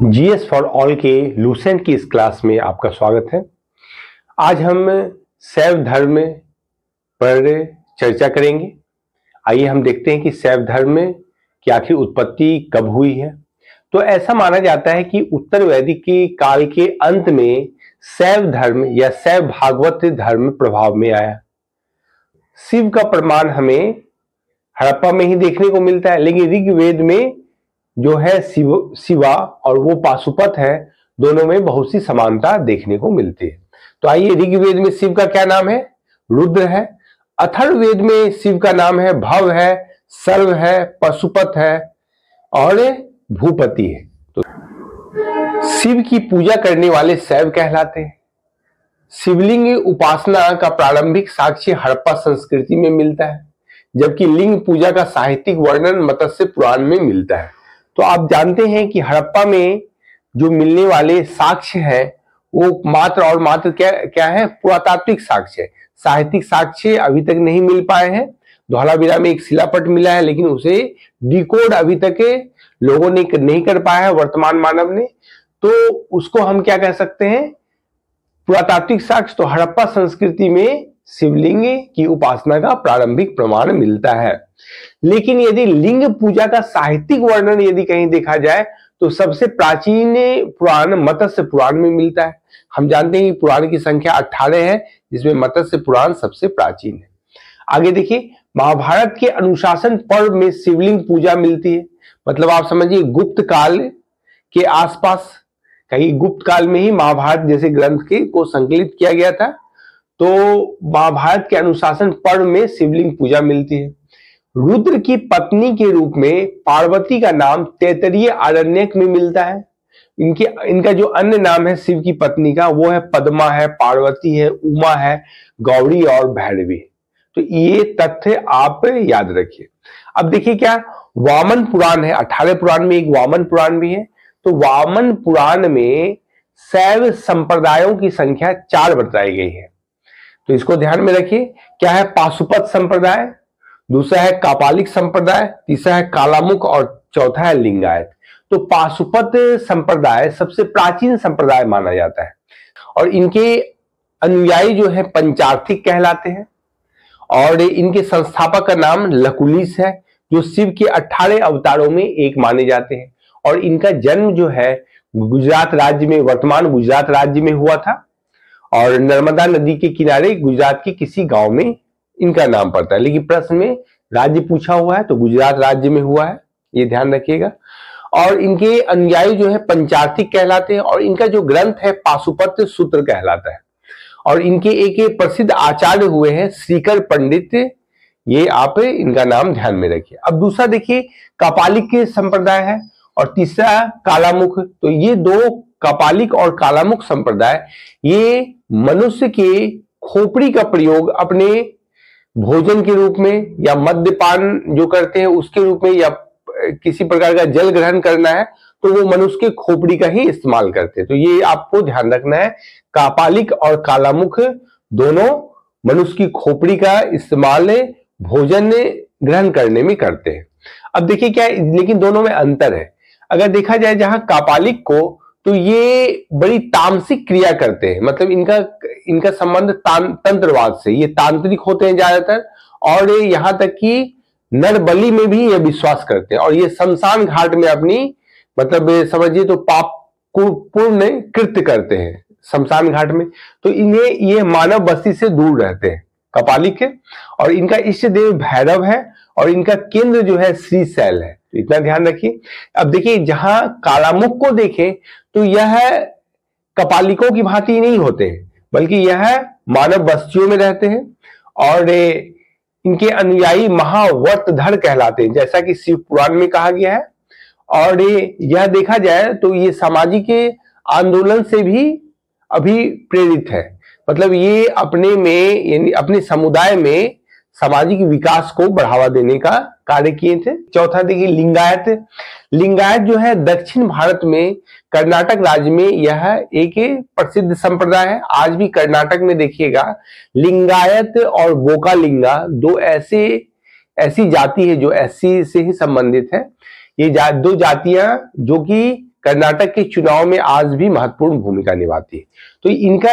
GS for all के Lucent की इस क्लास में आपका स्वागत है। आज हम शैव धर्म पर चर्चा करेंगे। आइए हम देखते हैं कि शैव धर्म की आखिर उत्पत्ति कब हुई है। तो ऐसा माना जाता है कि उत्तर वैदिक के काल के अंत में शैव धर्म या शैव भागवत धर्म प्रभाव में आया। शिव का प्रमाण हमें हड़प्पा में ही देखने को मिलता है, लेकिन ऋग्वेद में जो है शिवा और वो पाशुपत है, दोनों में बहुत सी समानता देखने को मिलती है। तो आइए, ऋग्वेद में शिव का क्या नाम है? रुद्र है। अथर्ववेद में शिव का नाम है भव है, सर्व है, पशुपत है और भूपति है। तो शिव की पूजा करने वाले शैव कहलाते हैं। शिवलिंग उपासना का प्रारंभिक साक्ष्य हड़प्पा संस्कृति में मिलता है, जबकि लिंग पूजा का साहित्यिक वर्णन मत्स्य पुराण में मिलता है। तो आप जानते हैं कि हड़प्पा में जो मिलने वाले साक्ष्य हैं वो मात्र और मात्र क्या है? पुरातात्विक साक्ष्य है। साहित्यिक साक्ष्य अभी तक नहीं मिल पाए हैं। धौलावीरा में एक शिलापट मिला है, लेकिन उसे डिकोड अभी तक लोगों ने नहीं कर पाया है, वर्तमान मानव ने। तो उसको हम क्या कह सकते हैं? पुरातात्विक साक्ष्य। तो हड़प्पा संस्कृति में शिवलिंग की उपासना का प्रारंभिक प्रमाण मिलता है। लेकिन यदि लिंग पूजा का साहित्यिक वर्णन यदि कहीं देखा जाए तो सबसे प्राचीन पुराण मत्स्य पुराण में मिलता है। हम जानते हैं कि पुराण की संख्या 18 है, जिसमें मत्स्य पुराण सबसे प्राचीन है। आगे देखिए, महाभारत के अनुशासन पर्व में शिवलिंग पूजा मिलती है। मतलब आप समझिए, गुप्त काल के आसपास, कहीं गुप्त काल में ही महाभारत जैसे ग्रंथ के को संकलित किया गया था। तो महाभारत के अनुशासन पर्व में शिवलिंग पूजा मिलती है। रुद्र की पत्नी के रूप में पार्वती का नाम तैत्तिरीय आरण्यक में मिलता है। इनका जो अन्य नाम है शिव की पत्नी का, वो है पद्मा है, पार्वती है, उमा है, गौरी और भैरवी। तो ये तथ्य आप याद रखिए। अब देखिए, क्या वामन पुराण है, 18 पुराण में एक वामन पुराण भी है। तो वामन पुराण में शैव संप्रदायों की संख्या 4 बताई गई है। तो इसको ध्यान में रखिए। क्या है? पाशुपत संप्रदाय, दूसरा है कापालिक संप्रदाय, तीसरा है कालामुख और चौथा है लिंगायत। तो पाशुपत संप्रदाय सबसे प्राचीन संप्रदाय माना जाता है और इनके अनुयायी जो है पंचार्थिक कहलाते हैं। और इनके संस्थापक का नाम लकुलिस है, जो शिव के 18 अवतारों में एक माने जाते हैं। और इनका जन्म जो है गुजरात राज्य में, वर्तमान गुजरात राज्य में हुआ था और नर्मदा नदी के किनारे गुजरात के किसी गांव में इनका नाम पड़ता है। लेकिन प्रश्न में राज्य पूछा हुआ है तो गुजरात राज्य में हुआ है, ये ध्यान रखिएगा। और इनके अनुयायी जो है पंचार्थिक कहलाते हैं और इनका जो ग्रंथ है पाशुपत सूत्र कहलाता है। और इनके एक प्रसिद्ध आचार्य हुए हैं श्रीकर पंडित, ये आप इनका नाम ध्यान में रखिए। अब दूसरा देखिए, कापालिक संप्रदाय है और तीसरा कालामुख। तो ये दो कापालिक और कालामुख संप्रदाय, ये मनुष्य के खोपड़ी का प्रयोग अपने भोजन के रूप में या मद्यपान जो करते हैं उसके रूप में, या किसी प्रकार का जल ग्रहण करना है तो वो मनुष्य के खोपड़ी का ही इस्तेमाल करते हैं। तो ये आपको ध्यान रखना है, कापालिक और कालामुख दोनों मनुष्य की खोपड़ी का इस्तेमाल भोजन ग्रहण करने में करते हैं। अब देखिए क्या है, लेकिन दोनों में अंतर है। अगर देखा जाए जहां कापालिक को, तो ये बड़ी तामसिक क्रिया करते हैं। मतलब इनका संबंध तंत्रवाद से, ये तांत्रिक होते हैं ज्यादातर। और यहां तक कि नर बलि में भी ये विश्वास करते हैं और ये शमशान घाट में अपनी, मतलब समझिए तो पाप को पूर्ण कृत्य करते हैं शमशान घाट में। तो इन्हें ये मानव बस्ती से दूर रहते हैं, कपालिक है। और इनका इष्ट देव भैरव है और इनका केंद्र जो है श्रीशैल है। तो इतना ध्यान रखिए। अब देखिए, जहां कालामुख को देखें तो यह कपालिकों की भांति नहीं होते हैं, बल्कि यह मानव बस्तियों में रहते हैं और इनके अनुयायी महाव्रतधर कहलाते हैं, जैसा कि शिव पुराण में कहा गया है। और यह देखा जाए तो ये सामाजिक आंदोलन से भी अभी प्रेरित है। मतलब ये अपने में, यानी अपने समुदाय में सामाजिक विकास को बढ़ावा देने का कार्य किए थे। चौथा देखिए, लिंगायत। लिंगायत जो है दक्षिण भारत में कर्नाटक राज्य में यह एक प्रसिद्ध संप्रदाय है। आज भी कर्नाटक में देखिएगा, लिंगायत और बोकालिंगा दो ऐसी जाति है जो एससी से ही संबंधित है। ये दो जातियां जो कि कर्नाटक के चुनाव में आज भी महत्वपूर्ण भूमिका निभाती है। तो इनका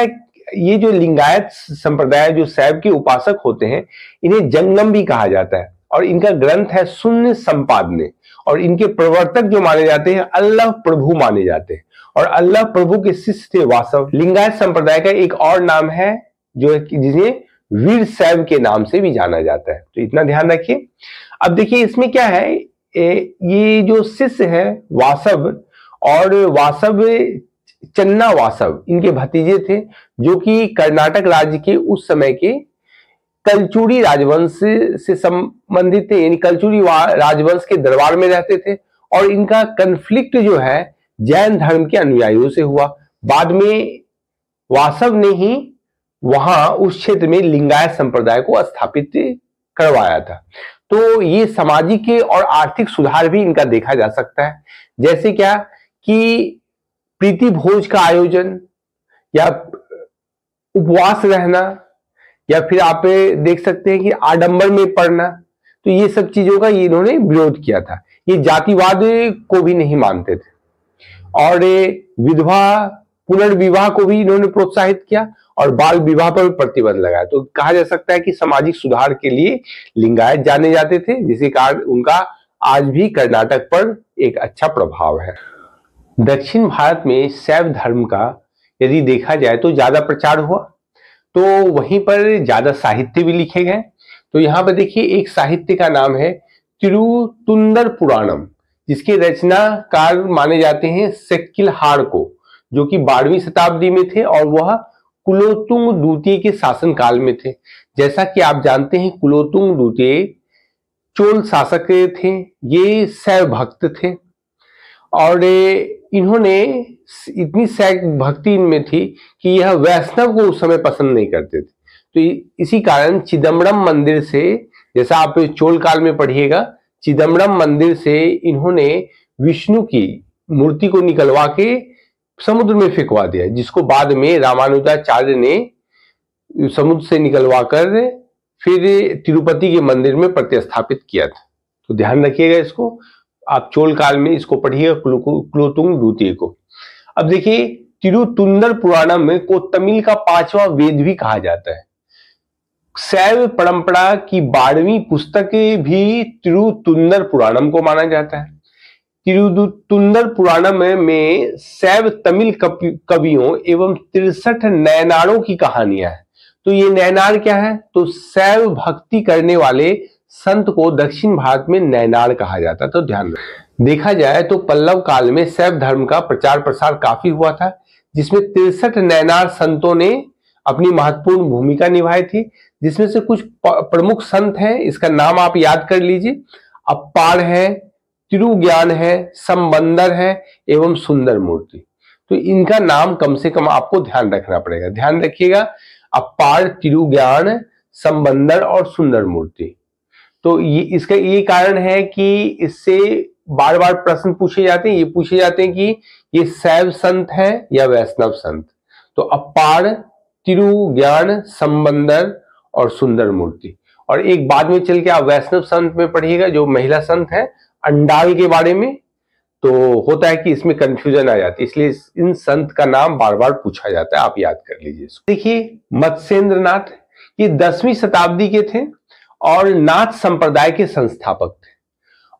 ये जो लिंगायत संप्रदाय जो शैव के उपासक होते हैं, इन्हें जंगम भी कहा जाता है और इनका ग्रंथ है शून्य संपादने, और इनके प्रवर्तक जो माने जाते हैं अल्लाह प्रभु माने जाते हैं, और अल्लाह प्रभु के शिष्य थे वासव। लिंगायत संप्रदाय का एक और नाम है जो जिन्हें वीर शैव के नाम से भी जाना जाता है। तो इतना ध्यान रखिए। अब देखिए इसमें क्या है, ये जो शिष्य है वासव, और वासव चन्ना वासव इनके भतीजे थे, जो कि कर्नाटक राज्य के उस समय के कलचुड़ी राजवंश से संबंधित थे, यानी कलचुड़ी राजवंश के दरबार में रहते थे, और इनका कन्फ्लिक्ट जो है जैन धर्म के अनुयायियों से हुआ। बाद में वासव ने ही वहां उस क्षेत्र में लिंगायत संप्रदाय को स्थापित करवाया था। तो ये सामाजिक और आर्थिक सुधार भी इनका देखा जा सकता है, जैसे क्या कि प्रीति भोज का आयोजन, या उपवास रहना, या फिर आप देख सकते हैं कि आडंबर में पड़ना। तो ये सब चीजों का इन्होंने विरोध किया था। ये जातिवाद को भी नहीं मानते थे, और विधवा पुनर्विवाह को भी इन्होंने प्रोत्साहित किया, और बाल विवाह पर प्रतिबंध लगाया। तो कहा जा सकता है कि सामाजिक सुधार के लिए लिंगायत जाने जाते थे, जिसके कारण उनका आज भी कर्नाटक पर एक अच्छा प्रभाव है। दक्षिण भारत में शैव धर्म का यदि देखा जाए तो ज्यादा प्रचार हुआ, तो वहीं पर ज्यादा साहित्य भी लिखे गए। तो यहाँ पर देखिए एक साहित्य का नाम है तिरुतुंदर पुराणम, जिसके रचनाकार माने जाते हैं सेक्किलहार को, जो कि 12वीं शताब्दी में थे, और वह कुलोत्तुंग द्वितीय के शासनकाल में थे। जैसा कि आप जानते हैं कुलोत्तुंग द्वितीय चोल शासक थे, ये शैव भक्त थे, और इन्होंने इतनी शैव भक्ति इनमें थी कि यह वैष्णव को उस समय पसंद नहीं करते थे। तो इसी कारण चिदम्बरम मंदिर से, जैसा आप चोल काल में पढ़िएगा, चिदम्बरम मंदिर से इन्होंने विष्णु की मूर्ति को निकलवा के समुद्र में फेंकवा दिया, जिसको बाद में रामानुजाचार्य ने समुद्र से निकलवा कर फिर तिरुपति के मंदिर में प्रतिस्थापित किया था। तो ध्यान रखिएगा इसको, आप चोल काल में इसको पढ़िएगा कुलोत्तुंग द्वितीय को। अब देखिए तिरुतुंदर पुराणम को तमिल का 5वां वेद भी कहा जाता है। शैव परंपरा की 12वीं पुस्तक भी तिरुतुंदर पुराणम को माना जाता है। तिरुतुंदर पुराणम में शैव तमिल कवियों एवं 63 नैनारों की कहानियां हैं। तो ये नैनार क्या है, तो शैव भक्ति करने वाले संत को दक्षिण भारत में नैनार कहा जाता है। तो ध्यान रखें। देखा जाए तो पल्लव काल में शैव धर्म का प्रचार प्रसार काफी हुआ था, जिसमें 63 नैनार संतों ने अपनी महत्वपूर्ण भूमिका निभाई थी, जिसमें से कुछ प्रमुख संत हैं, इसका नाम आप याद कर लीजिए। अप्पाड़ है, तिरुज्ञान है, संबंदर है एवं सुंदर मूर्ति। तो इनका नाम कम से कम आपको ध्यान रखना पड़ेगा। ध्यान रखिएगा, अप्पाड़, तिरुज्ञान, संबंदर और सुंदर मूर्ति। तो इसका ये कारण है कि इससे बार बार प्रश्न पूछे जाते हैं। ये पूछे जाते हैं कि ये शैव संत है या वैष्णव संत। तो अप्पाड़, तिरुज्ञान, संबंदर और सुंदर मूर्ति। और एक बाद में चल के आप वैष्णव संत में पढ़िएगा, जो महिला संत है, अंडाल के बारे में। तो होता है कि इसमें कंफ्यूजन आ जाती है, इसलिए इन संत का नाम बार बार पूछा जाता है, आप याद कर लीजिए इसको। देखिए मत्स्येंद्रनाथ, ये 10वीं शताब्दी के थे और नाथ संप्रदाय के संस्थापक थे,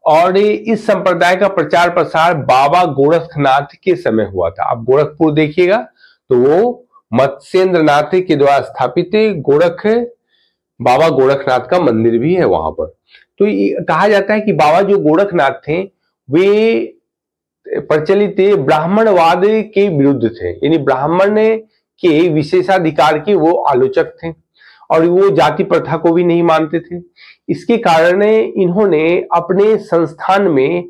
और इस संप्रदाय का प्रचार प्रसार बाबा गोरखनाथ के समय हुआ था। आप गोरखपुर देखिएगा तो वो मत्स्येंद्रनाथ के द्वारा स्थापित बाबा गोरखनाथ का मंदिर भी है वहां पर। तो कहा जाता है कि बाबा जो गोरखनाथ थे वे प्रचलित ब्राह्मणवाद के विरुद्ध थे, यानी ब्राह्मण के विशेषाधिकार के वो आलोचक थे, और वो जाति प्रथा को भी नहीं मानते थे। इसके कारण इन्होंने अपने संस्थान में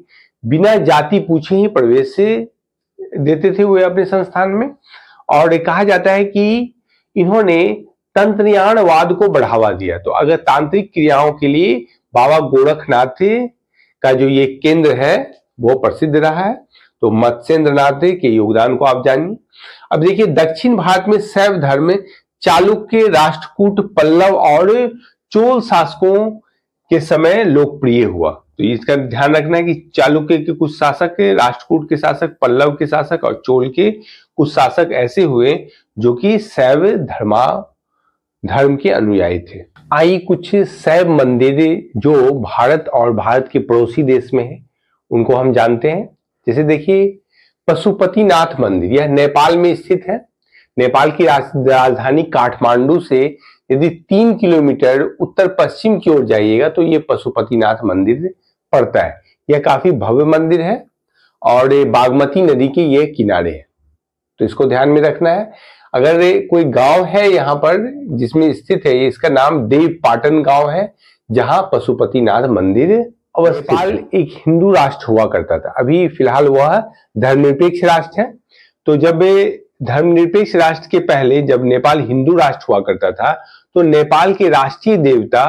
बिना जाति पूछे ही प्रवेश देते थे वे अपने संस्थान में। और कहा जाता है कि इन्होंने तंत्रयानवाद को बढ़ावा दिया। तो अगर तांत्रिक क्रियाओं के लिए बाबा गोरखनाथ का जो ये केंद्र है वो प्रसिद्ध रहा है। तो मत्स्येंद्रनाथ के योगदान को आप जानिए। अब देखिए दक्षिण भारत में शैव धर्म चालुक्य, राष्ट्रकूट, पल्लव और चोल शासकों के समय लोकप्रिय हुआ। तो इसका ध्यान रखना है कि चालुक्य के कुछ शासक, राष्ट्रकूट के शासक, पल्लव के शासक और चोल के कुछ शासक ऐसे हुए जो कि शैव धर्म के अनुयायी थे। आइए कुछ शैव मंदिर जो भारत और भारत के पड़ोसी देश में है उनको हम जानते हैं। जैसे देखिए पशुपतिनाथ मंदिर, यह नेपाल में स्थित है। नेपाल की राजधानी काठमांडू से यदि 3 किलोमीटर उत्तर पश्चिम की ओर जाइएगा तो ये पशुपतिनाथ मंदिर पड़ता है। यह काफी भव्य मंदिर है और बागमती नदी के ये किनारे है, तो इसको ध्यान में रखना है। अगर कोई गांव है यहाँ पर जिसमें स्थित है, इसका नाम देवपाटन गांव है, जहां पशुपतिनाथ मंदिर अवस्थित है। नेपाल एक हिंदू राष्ट्र हुआ करता था, अभी फिलहाल वह धर्मनिरपेक्ष राष्ट्र है। तो जब धर्मनिरपेक्ष राष्ट्र के पहले जब नेपाल हिंदू राष्ट्र हुआ करता था तो नेपाल के राष्ट्रीय देवता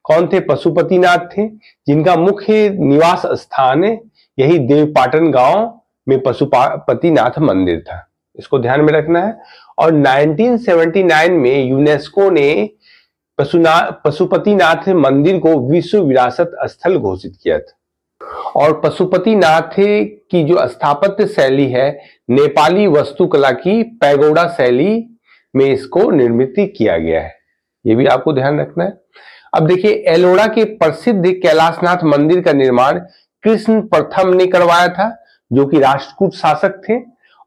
कौन थे? पशुपतिनाथ थे, जिनका मुख्य निवास स्थान यही देवपाटन गांव में पशुपतिनाथ मंदिर था। इसको ध्यान में रखना है। और 1979 में यूनेस्को ने पशुपतिनाथ मंदिर को विश्व विरासत स्थल घोषित किया था। और पशुपतिनाथ की जो स्थापत्य शैली है नेपाली वास्तुकला की पैगोडा शैली में इसको निर्मित किया गया है, ये भी आपको ध्यान रखना है। अब देखिए एलोरा के प्रसिद्ध कैलाशनाथ मंदिर का निर्माण कृष्ण प्रथम ने करवाया था, जो कि राष्ट्रकूट शासक थे।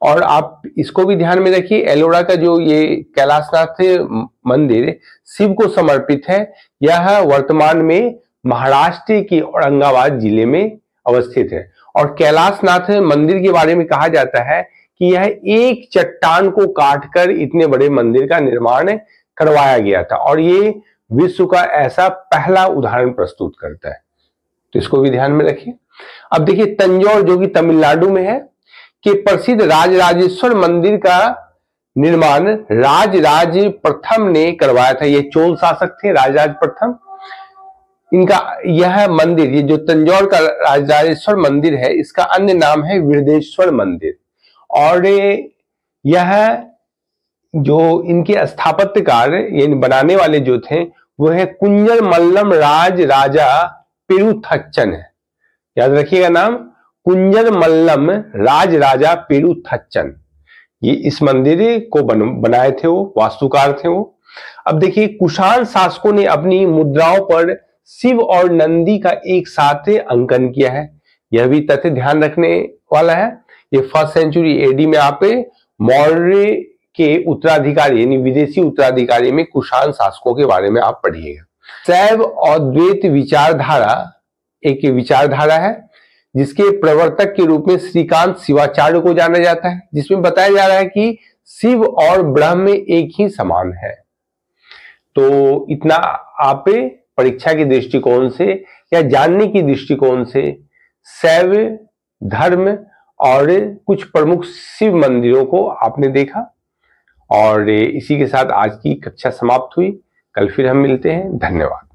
और आप इसको भी ध्यान में रखिए, एलोरा का जो ये कैलाशनाथ मंदिर शिव को समर्पित है, यह वर्तमान में महाराष्ट्र के औरंगाबाद जिले में अवस्थित है। और कैलाशनाथ मंदिर के बारे में कहा जाता है कि यह एक चट्टान को काटकर इतने बड़े मंदिर का निर्माण करवाया गया था, और ये विश्व का ऐसा पहला उदाहरण प्रस्तुत करता है, तो इसको भी ध्यान में रखिए। अब देखिए तंजौर जो कि तमिलनाडु में है के प्रसिद्ध राजराजेश्वर मंदिर का निर्माण राजराज प्रथम ने करवाया था। ये चोल शासक थे राजराज प्रथम। इनका यह मंदिर, ये जो तंजौर का राजराजेश्वर मंदिर है, इसका अन्य नाम है विरदेश्वर मंदिर। और यह जो इनके स्थापत्यकार यानी बनाने वाले जो थे वो है कुंजर मल्लम राज राजा पेरुथच्चन है। याद रखिएगा नाम, कुंजर मल्लम राज राजा पेरुथच्चन। ये इस मंदिर को बनाए थे, वो वास्तुकार थे वो। अब देखिए कुषाण शासकों ने अपनी मुद्राओं पर शिव और नंदी का एक साथ अंकन किया है, यह भी तथ्य ध्यान रखने वाला है। ये 1st सेंचुरी एडी में आप मौर्य के उत्तराधिकारी यानी विदेशी उत्तराधिकारी में कुषाण शासकों के बारे में आप पढ़िएगा। शैव अद्वैत विचारधारा एक विचारधारा है जिसके प्रवर्तक के रूप में श्रीकांत शिवाचार्य को जाना जाता है, जिसमें बताया जा रहा है कि शिव और ब्रह्म एक ही समान है। तो इतना आप परीक्षा के दृष्टिकोण से या जानने की दृष्टिकोण से शैव धर्म और कुछ प्रमुख शिव मंदिरों को आपने देखा। और इसी के साथ आज की कक्षा समाप्त हुई। कल फिर हम मिलते हैं। धन्यवाद।